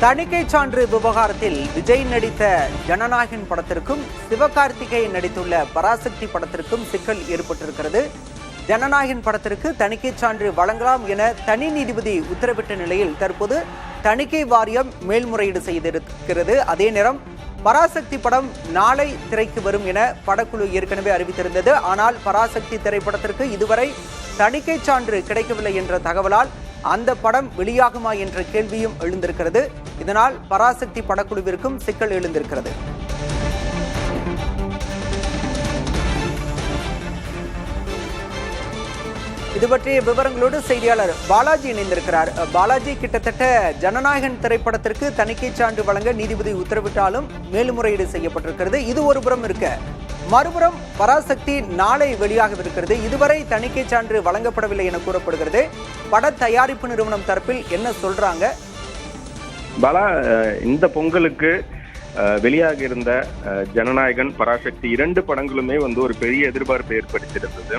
தணிக்கை சான்று விவகாரத்தில் விஜய் நடித்த ஜனநாயகன் படத்திற்கும் சிவகார்த்திகேயன் நடித்துள்ள பராசக்தி படத்திற்கும் சிக்கல் ஏற்பட்டிருக்கிறது. ஜனநாயகன் படத்திற்கு தணிக்கை சான்று வழங்கலாம் என தனி நீதிபதி உத்தரவிட்ட நிலையில் தற்போது தணிக்கை வாரியம் மேல்முறையீடு செய்திருக்கிறது. அதே நேரம் பராசக்தி படம் நாளை திரைக்கு வரும் என படக்குழு ஏற்கனவே அறிவித்திருந்தது. ஆனால் பராசக்தி திரைப்படத்திற்கு இதுவரை தணிக்கை சான்று கிடைக்கவில்லை என்ற தகவலால் அந்த படம் வெளியாகுமா என்ற கேள்வியும் எழுந்திருக்கிறது. இதனால் பராசக்தி படக்குழுவிற்கும் சிக்கல் எழுந்திருக்கிறது. இது பற்றிய விவரங்களோடு செய்தியாளர் பாலாஜி இணைந்திருக்கிறார். பாலாஜி, கிட்டத்தட்ட ஜனநாயகன் திரைப்படத்திற்கு தணிக்கை சான்று வழங்க நீதிபதி உத்தரவிட்டாலும் மேல்முறையீடு செய்யப்பட்டிருக்கிறது. இது ஒரு புறம் இருக்க, மறுபுறம் பராசக்தி நாளை வெளியாகவிருக்கிறது. இதுவரை தணிக்கை சான்று வழங்கப்படவில்லை என கூறப்படுகிறது. பட தயாரிப்பு நிறுவனம் தரப்பில் என்ன சொல்றாங்க? பாலா, இந்த பொங்கலுக்கு வெளியாக இருந்த ஜனநாயகன், பராசக்தி இரண்டு படங்களுமே ஒரு பெரிய எதிர்பார்ப்பை ஏற்படுத்தியிருந்தது.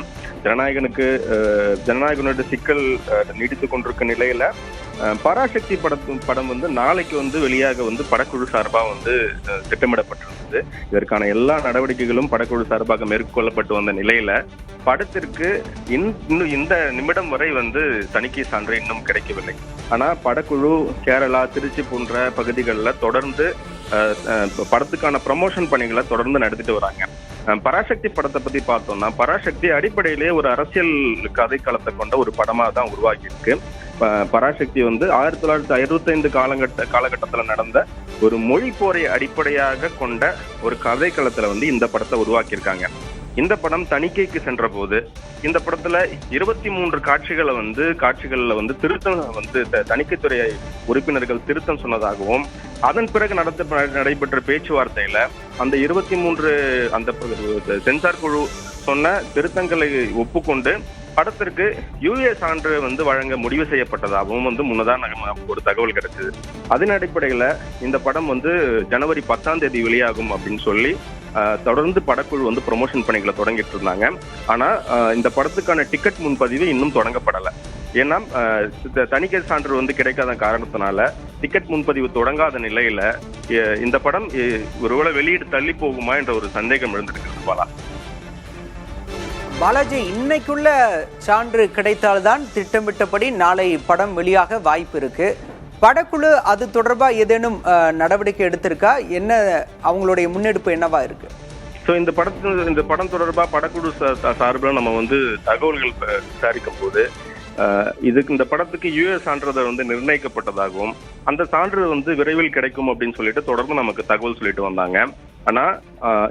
ஜனநாயகனோட சிக்கல் நீடித்துக் கொண்டிருக்க நிலையில பராசக்தி படம் நாளைக்கு வெளியாக படக்குழு சார்பாக திட்டமிடப்பட்டிருந்தது. இதற்கான எல்லா நடவடிக்கைகளும் படக்குழு சார்பாக மேற்கொள்ளப்பட்டு வந்த நிலையில படத்திற்கு இன்னும் இந்த நிமிடம் வரை தணிக்கை சான்று இன்னும் கிடைக்கவில்லை. ஆனா படக்குழு கேரளா, திருச்சி போன்ற பகுதிகளில் தொடர்ந்து படத்துக்கான ப்ரமோஷன் பணிகளை தொடர்ந்து நடத்திட்டு வராங்க. பராசக்தி படத்தை பத்தி பார்த்தோம்னா, பராசக்தி அடிப்படையிலே ஒரு அரசியல் கதைக்களத்தை கொண்ட ஒரு படமா தான் உருவாகி இருக்கு. பராசக்தி 1965 காலகட்டத்தில் நடந்த ஒரு மொழி போரை அடிப்படையாக கொண்ட ஒரு கதைக்களத்துல இந்த படத்தை உருவாக்கியிருக்காங்க. இந்த படம் தணிக்கைக்கு சென்ற போது இந்த படத்துல 23 காட்சிகள்ல திருத்தம் தணிக்கைத்துறை உறுப்பினர்கள் திருத்தம் சொன்னதாகவும், அதன் பிறகு நடைபெற்ற பேச்சுவார்த்தையில அந்த 23 அந்த சென்சார் குழு சொன்ன திருத்தங்களை ஒப்புக்கொண்டு படத்திற்கு யூஏ சான்று வழங்க முடிவு செய்யப்பட்டதாகவும் முன்னதான் ஒரு தகவல் கிடைச்சது. அதன் அடிப்படையில இந்த படம் ஜனவரி 10ஆம் தேதி வெளியாகும் அப்படின்னு சொல்லி தொடர்ந்து படக்குழு ப்ரமோஷன் பணிகளை தொடங்கிட்டு இருந்தாங்க. ஆனா இந்த படத்துக்கான டிக்கெட் முன்பதிவு இன்னும் தொடங்கப்படலை. ஏன்னா தணிக்கை சான்று கிடைக்காத காரணத்தினால டிக்கெட் முன்பதிவு தொடங்காத நிலையில இந்த படம் ஒருவேளை வெளியீடு தள்ளி போகுமா என்ற ஒரு சந்தேகம் எழுந்திருக்கிறது. பாலாஜி, இன்னைக்குள்ள சான்று கிடைத்தால்தான் திட்டமிட்டபடி நாளை படம் வெளியாக வாய்ப்பு இருக்கு. படக்குழு அது தொடர்பா ஏதேனும் நடவடிக்கை எடுத்திருக்கா? என்ன அவங்களுடைய முன்னெடுப்பு என்னவா இருக்கு? இந்த படம் தொடர்பா படக்குழு சார்பில் நம்ம தகவல்கள் விசாரிக்கும் போது இந்த படத்துக்கு யூஎஸ் சான்றிதழ் நிர்ணயிக்கப்பட்டதாகவும், அந்த சான்று விரைவில் கிடைக்கும் அப்படின்னு சொல்லிட்டு தொடர்ந்து நமக்கு தகவல் சொல்லிட்டு வந்தாங்க. ஆனா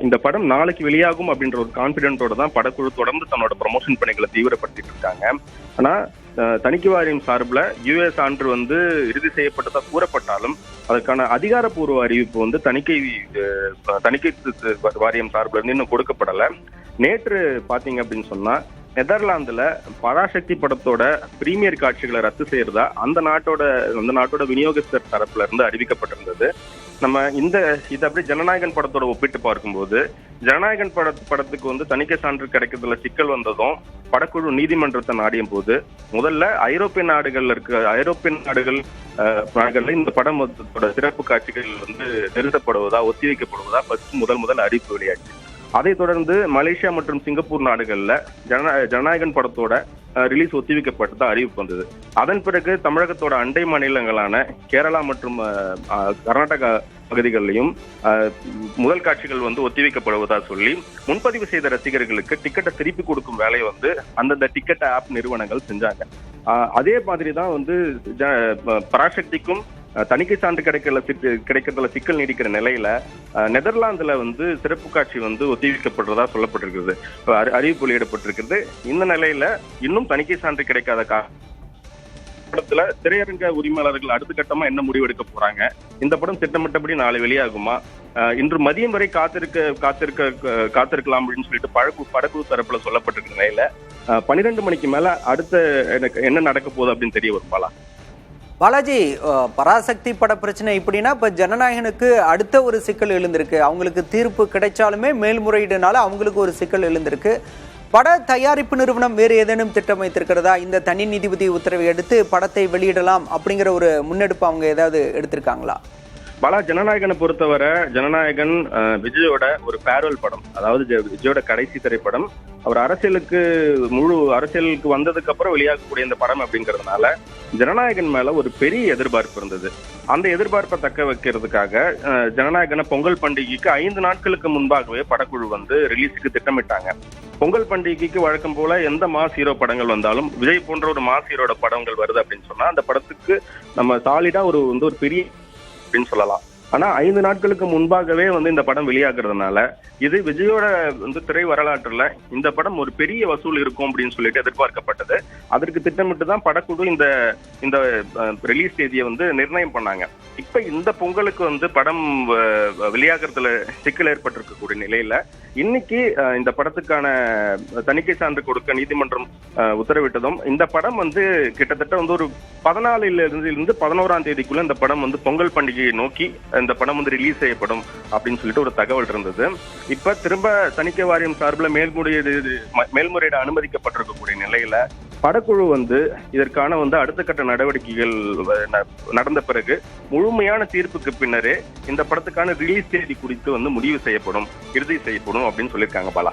இந்த படம் நாளைக்கு வெளியாகும் அப்படின்ற ஒரு கான்பிடென்ட்டோட தான் படக்குழு தொடர்ந்து தன்னோட ப்ரமோஷன் பணிகளை தீவிரப்படுத்திட்டு இருக்காங்க. ஆனா தணிக்கை வாரியம் சார்பில் யூஎஸ் சான்று இறுதி செய்யப்பட்டதா கூறப்பட்டாலும் அதற்கான அதிகாரப்பூர்வ அறிவிப்பு தணிக்கை வாரியம் சார்பில் இருந்து இன்னும் கொடுக்கப்படலை. நேற்று பாத்தீங்க அப்படின்னு சொன்னா, நெதர்லாந்துல பராசக்தி படத்தோட பிரீமியர் காட்சிகளை ரத்து செய்யறதா அந்த நாட்டோட விநியோகஸ்தர் தரப்புல இருந்து அறிவிக்கப்பட்டிருந்தது. நம்ம இது அப்படியே ஜனநாயகன் படத்தோட ஒப்பிட்டு பார்க்கும்போது, ஜனநாயகன் படத்துக்கு தணிக்கை சான்று கிடைக்கிறதுல சிக்கல் வந்ததும் படக்குழு நீதிமன்றத்தை நாடியும் போது முதல்ல ஐரோப்பிய நாடுகள்ல இந்த படம் சிறப்பு காட்சிகள் நிறுத்தப்படுவதா, ஒத்திவைக்கப்படுவதா முதல் அறிவிப்பு வெளியாச்சு. அதைத் தொடர்ந்து மலேசியா மற்றும் சிங்கப்பூர் நாடுகள்ல ஜனநாயகன் படத்தோட ரிலீஸ் ஒத்திவைக்கப்பட்டதா அறிவிப்பு வந்தது. அதன் பிறகு தமிழகத்தோட அண்டை மாநிலங்களான கேரளா மற்றும் கர்நாடகா பகுதிகளிலையும் முதல் காட்சிகள் ஒத்திவைக்கப்படுவதா சொல்லி முன்பதிவு செய்த ரசிகர்களுக்கு டிக்கெட்டை திருப்பி கொடுக்கும் வேலையை அந்தந்த டிக்கெட் ஆப் நிறுவனங்கள் செஞ்சாங்க. அதே மாதிரிதான் பராசக்திக்கும் தணிக்கை சான்று கிடைக்கிறதுல சிக்கல் நீடிக்கிற நிலையில நெதர்லாந்துல சிறப்பு காட்சி ஒத்திவைக்கப்படுறதா சொல்லப்பட்டிருக்கிறது, அறிவிப்பு வெளியிடப்பட்டிருக்கிறது. இந்த நிலையில இன்னும் தணிக்கை சான்று கிடைக்காத படத்துல திரையரங்க உரிமையாளர்கள் அடுத்த கட்டமா என்ன முடிவெடுக்க போறாங்க? இந்த படம் திட்டமிட்டபடி நாளை வெளியாகுமா? இன்று மதியம் வரை காத்திருக்கலாம் அப்படின்னு சொல்லிட்டு படக்குழு தரப்புல சொல்லப்பட்டிருக்கிற நிலையில 12 மணிக்கு மேல அடுத்த என்ன நடக்க போகுது அப்படின்னு தெரிய வரும்பாலா? பாலாஜி, பராசக்தி பட பிரச்சனை இப்படின்னா இப்ப ஜனநாயகனுக்கு அடுத்த ஒரு சிக்கல் எழுந்திருக்கு. அவங்களுக்கு தீர்ப்பு கிடைச்சாலுமே மேல்முறையீடுனால அவங்களுக்கு ஒரு சிக்கல் எழுந்திருக்கு. பட தயாரிப்பு நிறுவனம் வேறு ஏதேனும் திட்டம் வைத்திருக்கிறதா? இந்த தனி நீதிபதி உத்தரவை எடுத்து படத்தை வெளியிடலாம் அப்படிங்கிற ஒரு முன்னெடுப்பு அவங்க ஏதாவது எடுத்திருக்காங்களா? பாலா, ஜனநாயகனை பொறுத்தவரை ஜனநாயகன் விஜயோட ஒரு ஃபேர்வெல் படம், அதாவது விஜயோட கடைசி திரைப்படம். அவர் முழு அரசியலுக்கு வந்ததுக்கு அப்புறம் வெளியாகக்கூடிய இந்த படம் அப்படிங்கிறதுனால ஜனநாயகன் மேல ஒரு பெரிய எதிர்பார்ப்பு இருந்தது. அந்த எதிர்பார்ப்பை தக்க வைக்கிறதுக்காக ஜனநாயகனை பொங்கல் பண்டிகைக்கு 5 நாட்களுக்கு முன்பாகவே படக்குழு வந்து ரிலீஸுக்கு திட்டமிட்டாங்க. பொங்கல் பண்டிகைக்கு வழக்கம் போல எந்த மாஸ் ஹீரோ படங்கள் வந்தாலும் விஜய் போன்ற ஒரு மாஸ் ஹீரோட படங்கள் வருது அப்படின்னு சொன்னா அந்த படத்துக்கு நம்ம சாலிடா ஒரு பெரிய அப்படின்னு சொல்லலாம். ஆனா 5 நாட்களுக்கு முன்பாகவே வந்து இந்த படம் வெளியாகிறதுனால இது விஜயோட திரை வரலாற்றுல இந்த படம் ஒரு பெரிய வசூல் இருக்கும் அப்படின்னு சொல்லிட்டு எதிர்பார்க்கப்பட்டது. அதற்கு திட்டமிட்டு தான் படக்குழு இந்த ரிலீஸ் தேதியை வந்து நிர்ணயம் பண்ணாங்க. இப்ப இந்த பொங்கலுக்கு வந்து படம் வெளியாகிறதுல சிக்கல் ஏற்பட்டிருக்கக்கூடிய நிலையில இன்னைக்கு இந்த படத்துக்கான தணிக்கை சான்று கொடுக்க நீதிமன்றம் உத்தரவிட்டதும் இந்த படம் வந்து கிட்டத்தட்ட வந்து ஒரு 14 இருந்து 11ஆம் தேதிக்குள்ள இந்த படம் வந்து பொங்கல் பண்டிகையை நோக்கி இந்த படம் வந்து ரிலீஸ் செய்யப்படும் அப்படின்னு சொல்லிட்டு ஒரு தகவல் இருந்தது. இப்ப திரும்ப தணிக்கை வாரியம் சார்பில் மேல்முறையீடு அனுமதிக்கப்பட்டிருக்கக்கூடிய நிலையில படக்குழு வந்து இதற்கான அடுத்த கட்ட நடவடிக்கைகள் நடந்த பிறகு முழுமையான தீர்ப்புக்கு பின்னரே இந்த படத்துக்கான ரிலீஸ் தேதி குறித்து முடிவு செய்யப்படும், இறுதி செய்யப்படும் அப்படின்னு சொல்லியிருக்காங்க பாலா.